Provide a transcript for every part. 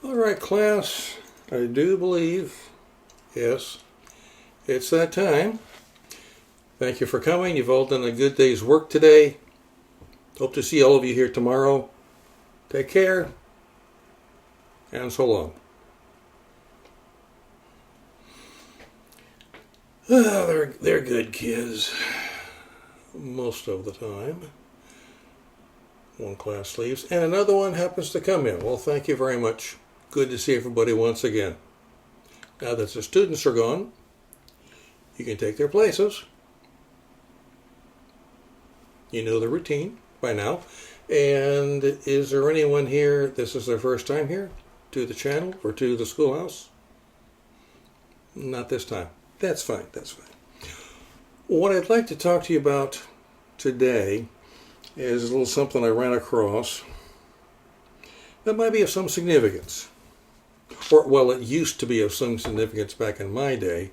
All right, class, I do believe, yes, it's that time. Thank you for coming. You've all done a good day's work today. Hope to see all of you here tomorrow. Take care, and so long. They're good kids, most of the time. One class leaves, and another one happens to come in. Well, thank you very much. Good to see everybody once again. Now that the students are gone, you can take their places. You know the routine by now. And is there anyone here, this is their first time here, to the channel or to the schoolhouse? Not this time. That's fine, that's fine. What I'd like to talk to you about today is a little something I ran across that might be of some significance. Or, well, it used to be of some significance back in my day.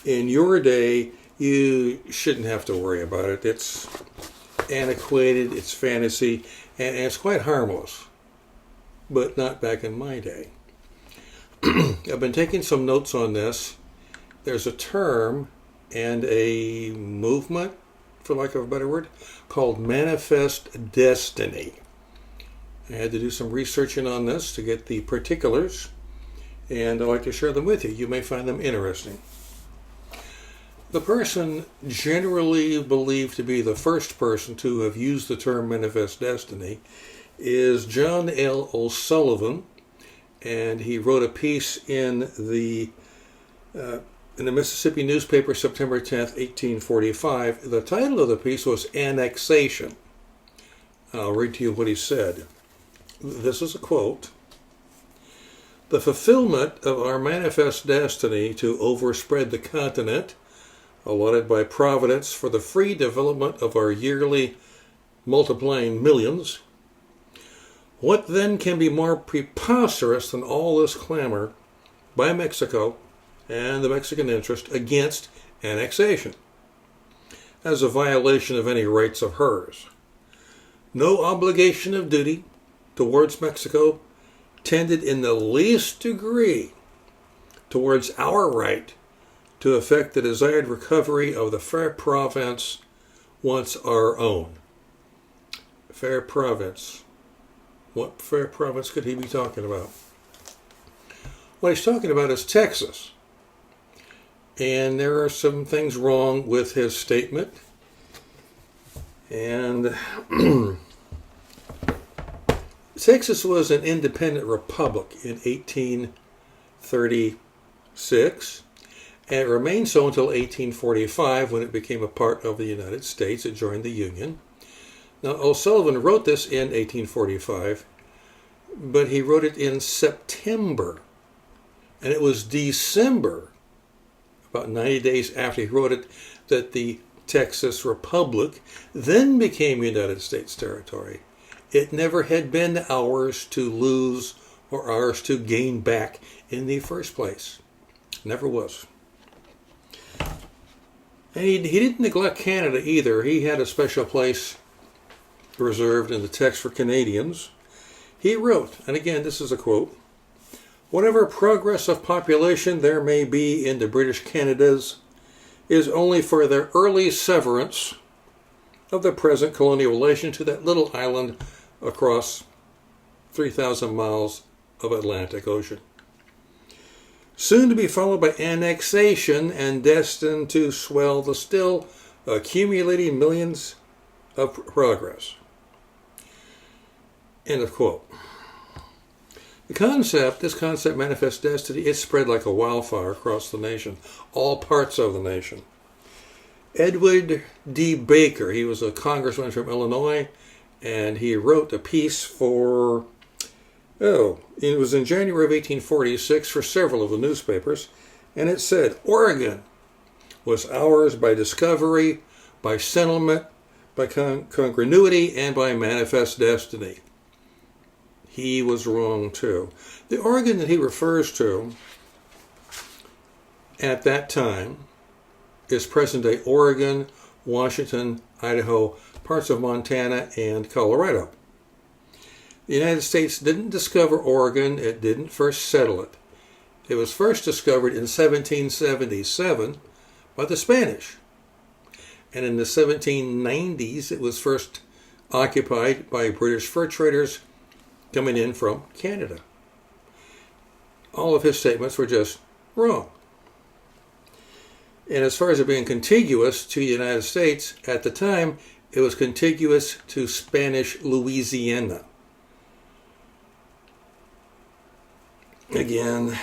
In your day, you shouldn't have to worry about it. It's antiquated, it's fantasy, and it's quite harmless. But not back in my day. I've been taking some notes on this. There's a term and a movement, for lack of a better word, called manifest destiny. I had to do some researching on this to get the particulars, and I'd like to share them with you. You may find them interesting. The person generally believed to be the first person to have used the term manifest destiny is John L. O'Sullivan, and he wrote a piece in the Mississippi newspaper, September 10th, 1845. The title of the piece was Annexation. I'll read to you what he said. This is a quote. "The fulfillment of our manifest destiny to overspread the continent, allotted by Providence for the free development of our yearly multiplying millions. What then can be more preposterous than all this clamor by Mexico and the Mexican interest against annexation, as a violation of any rights of hers? No obligation of duty towards Mexico tended in the least degree towards our right to effect the desired recovery of the fair province once our own." Fair province. What fair province could he be talking about? What he's talking about is Texas. And there are some things wrong with his statement. And Texas was an independent republic in 1836, and it remained so until 1845 when it became a part of the United States. It joined the Union. Now, O'Sullivan wrote this in 1845, but he wrote it in September, and it was December, about 90 days after he wrote it, that the Texas Republic then became United States territory. It never had been ours to lose or ours to gain back in the first place. Never was. And he didn't neglect Canada either. He had a special place reserved in the text for Canadians. He wrote, and again this is a quote, "Whatever progress of population there may be in the British Canadas is only for their early severance of the present colonial relation to that little island across 3,000 miles of Atlantic Ocean, soon to be followed by annexation and destined to swell the still accumulating millions of progress." End of quote. This concept manifest destiny, it spread like a wildfire across the nation, all parts of the nation. Edward D. Baker, he was a congressman from Illinois, and he wrote a piece for, it was in January of 1846 for several of the newspapers, and it said, "Oregon was ours by discovery, by settlement, by congruity, and by manifest destiny." He was wrong too. The Oregon that he refers to at that time is present-day Oregon, Washington, Idaho, parts of Montana, and Colorado. The United States didn't discover Oregon. It didn't first settle it. It was first discovered in 1777 by the Spanish. And in the 1790s, it was first occupied by British fur traders coming in from Canada. All of his statements were just wrong. And as far as it being contiguous to the United States, at the time, it was contiguous to Spanish Louisiana. Again,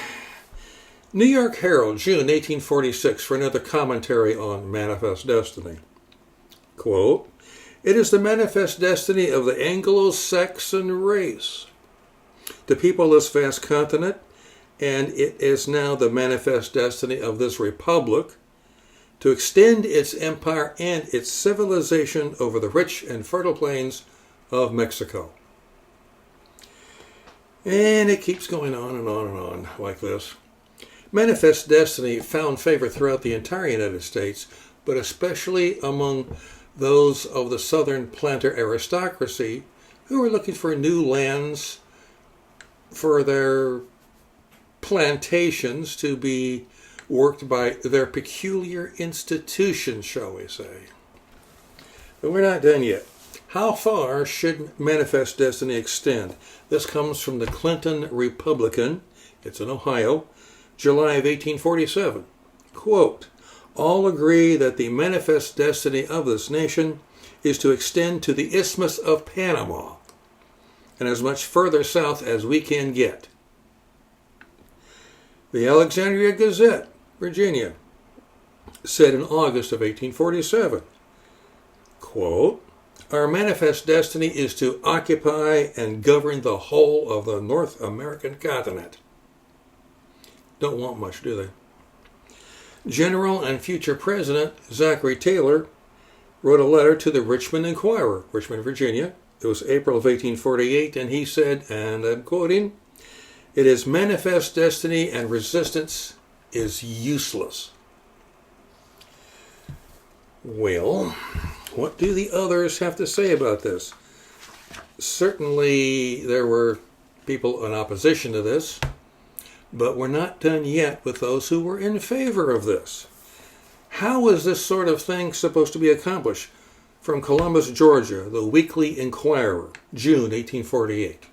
New York Herald, June 1846, for another commentary on Manifest Destiny. Quote, "It is the manifest destiny of the Anglo-Saxon race to people this vast continent, and it is now the manifest destiny of this republic to extend its empire and its civilization over the rich and fertile plains of Mexico." And it keeps going on and on and on like this. Manifest destiny found favor throughout the entire United States, but especially among those of the southern planter aristocracy who were looking for new lands for their plantations to be worked by their peculiar institutions, shall we say. But we're not done yet. How far should manifest destiny extend? This comes from the Clinton Republican. It's in Ohio, July of 1847. Quote, "All agree that the manifest destiny of this nation is to extend to the Isthmus of Panama and as much further south as we can get." The Alexandria Gazette, Virginia, said in August of 1847, quote, "Our manifest destiny is to occupy and govern the whole of the North American continent." Don't want much, do they? General and future President Zachary Taylor wrote a letter to the Richmond Enquirer, Richmond, Virginia. It was April of 1848, and he said, and I'm quoting, "It is manifest destiny and resistance is useless." Well, what do the others have to say about this? Certainly there were people in opposition to this, but we're not done yet with those who were in favor of this. How is this sort of thing supposed to be accomplished? From Columbus, Georgia, the Weekly Enquirer, June 1848.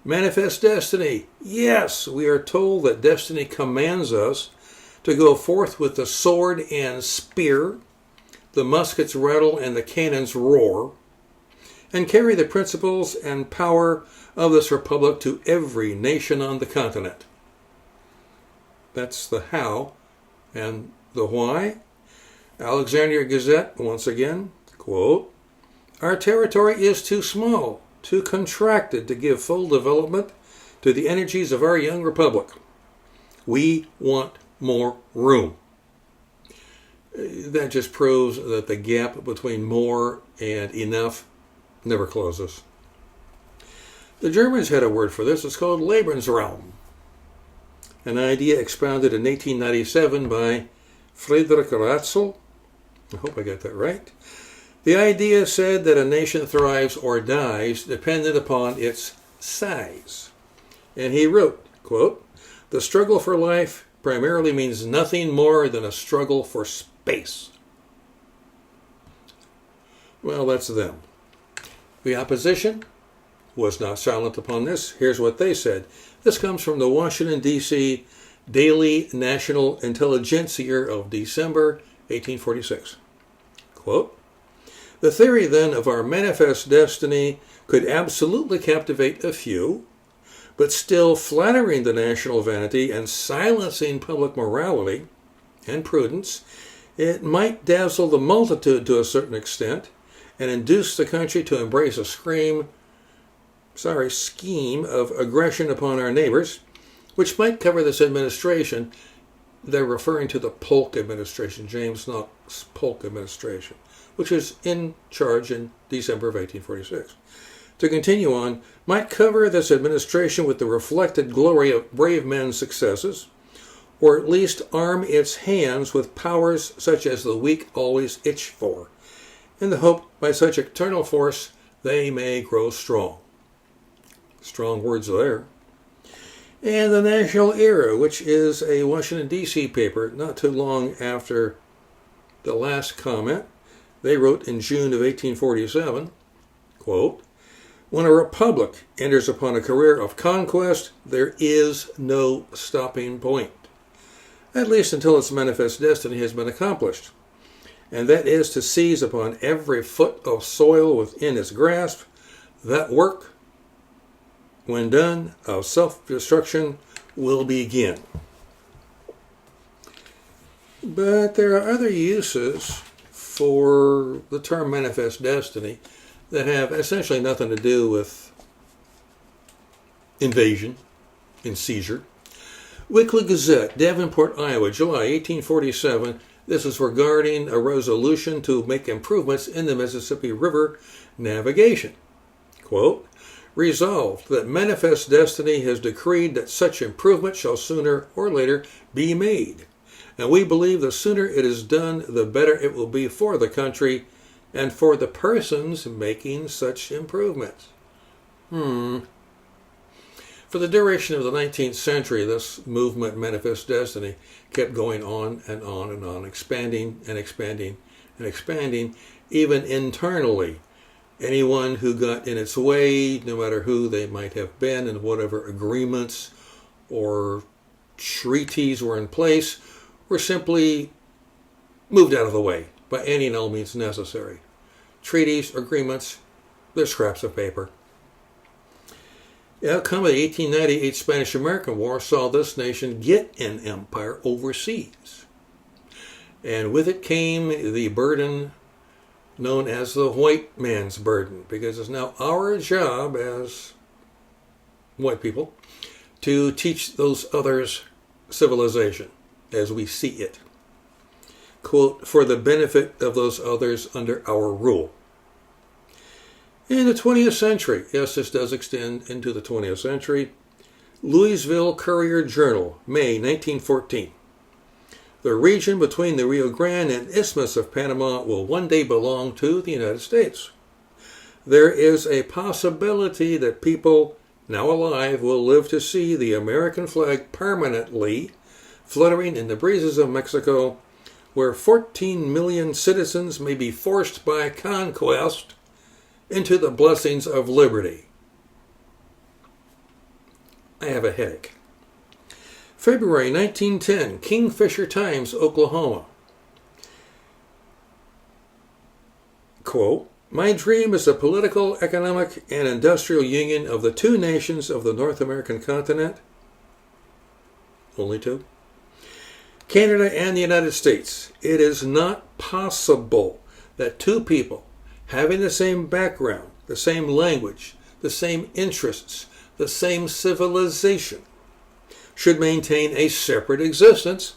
Manifest destiny. Yes, we are told that destiny commands us to go forth with the sword and spear, the muskets rattle and the cannons roar, and carry the principles and power of this republic to every nation on the continent. That's the how. And the why? Alexandria Gazette, once again, quote, "Our territory is too small, too contracted to give full development to the energies of our young republic. We want more room." That just proves that the gap between more and enough never closes. The Germans had a word for this. It's called Lebensraum, an idea expounded in 1897 by Friedrich Ratzel. I hope I got that right. The idea said that a nation thrives or dies dependent upon its size. And he wrote, quote, "The struggle for life primarily means nothing more than a struggle for space." Well, that's them. The opposition was not silent upon this. Here's what they said. This comes from the Washington, D.C. Daily National Intelligencer of December 1846. Quote, "The theory, then, of our manifest destiny could absolutely captivate a few, but still flattering the national vanity and silencing public morality and prudence, it might dazzle the multitude to a certain extent and induce the country to embrace a scheme of aggression upon our neighbors, which might cover this administration." They're referring to the Polk administration, James Knox Polk administration, which was in charge in December of 1846. To continue on, might cover this administration with the reflected glory of brave men's successes, or at least arm its hands with powers such as the weak always itch for, in the hope by such external force they may grow strong. Strong words there. And the National Era, which is a Washington, D.C. paper not too long after the last comment. They wrote in June of 1847, quote, "When a republic enters upon a career of conquest, there is no stopping point, at least until its manifest destiny has been accomplished, and that is to seize upon every foot of soil within its grasp. That work, when done, of self-destruction will begin." But there are other uses for the term manifest destiny that have essentially nothing to do with invasion and seizure. Weekly Gazette, Davenport, Iowa, July 1847. This is regarding a resolution to make improvements in the Mississippi River navigation. Quote, "Resolved that manifest destiny has decreed that such improvement shall sooner or later be made. And we believe the sooner it is done, the better it will be for the country and for the persons making such improvements." For the duration of the 19th century, this movement, Manifest Destiny, kept going on and on and on, expanding and expanding and expanding, even internally. Anyone who got in its way, no matter who they might have been and whatever agreements or treaties were in place, were simply moved out of the way by any and all means necessary. Treaties, agreements, they're scraps of paper. The outcome of the 1898 Spanish-American War saw this nation get an empire overseas. And with it came the burden known as the white man's burden, because it's now our job as white people to teach those others civilization as we see it. Quote, "for the benefit of those others under our rule." In the 20th century, yes, this does extend into the 20th century, Louisville Courier-Journal, May 1914. "The region between the Rio Grande and Isthmus of Panama will one day belong to the United States. There is a possibility that people now alive will live to see the American flag permanently fluttering in the breezes of Mexico, where 14 million citizens may be forced by conquest into the blessings of liberty." I have a headache. February 1910, Kingfisher Times, Oklahoma. Quote, "My dream is a political, economic, and industrial union of the two nations of the North American continent." Only two? "Canada and the United States. It is not possible that two people having the same background, the same language, the same interests, the same civilization, should maintain a separate existence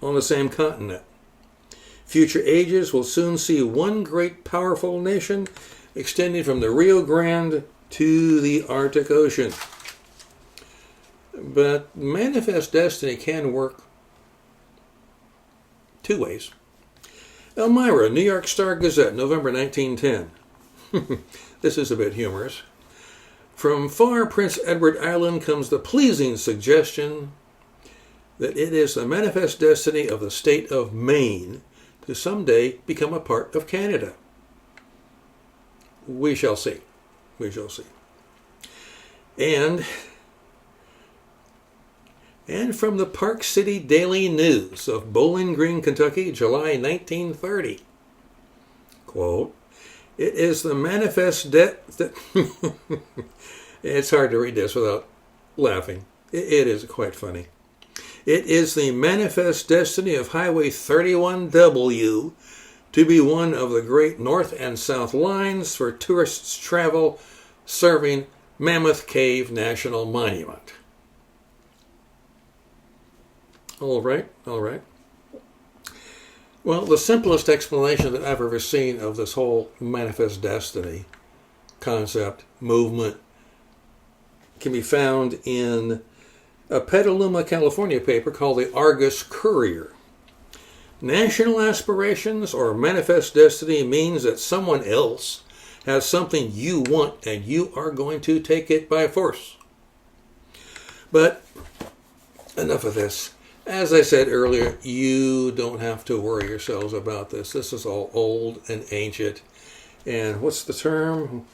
on the same continent. Future ages will soon see one great powerful nation extending from the Rio Grande to the Arctic Ocean." But manifest destiny can work two ways. Elmira, New York Star Gazette, November 1910. This is a bit humorous. "From far Prince Edward Island comes the pleasing suggestion that it is the manifest destiny of the state of Maine to someday become a part of Canada. We shall see. We shall see." And from the Park City Daily News of Bowling Green, Kentucky, July 1930. Quote, "It is the manifest It's hard to read this without laughing. It is quite funny. "It is the manifest destiny of Highway 31W to be one of the great north and south lines for tourists' travel, serving Mammoth Cave National Monument." All right. Well, the simplest explanation that I've ever seen of this whole manifest destiny concept, movement, can be found in a Petaluma, California paper called the Argus Courier. "National aspirations or manifest destiny means that someone else has something you want and you are going to take it by force. But enough of this. As I said earlier, you don't have to worry yourselves about this. This is all old and ancient. And what's the term?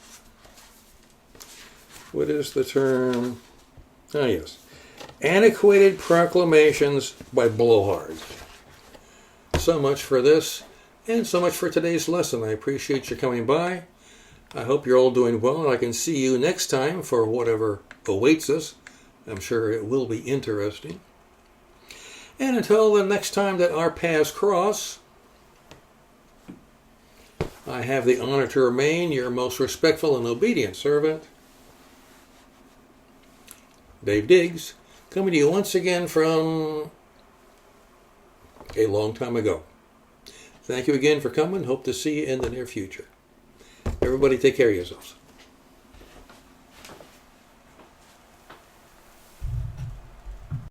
What is the term? Ah, yes. Antiquated proclamations by blowhards. So much for this, and so much for today's lesson. I appreciate you coming by. I hope you're all doing well, and I can see you next time for whatever awaits us. I'm sure it will be interesting. And until the next time that our paths cross, I have the honor to remain your most respectful and obedient servant, Dave Diggs, coming to you once again from a long time ago. Thank you again for coming. Hope to see you in the near future. Everybody take care of yourselves.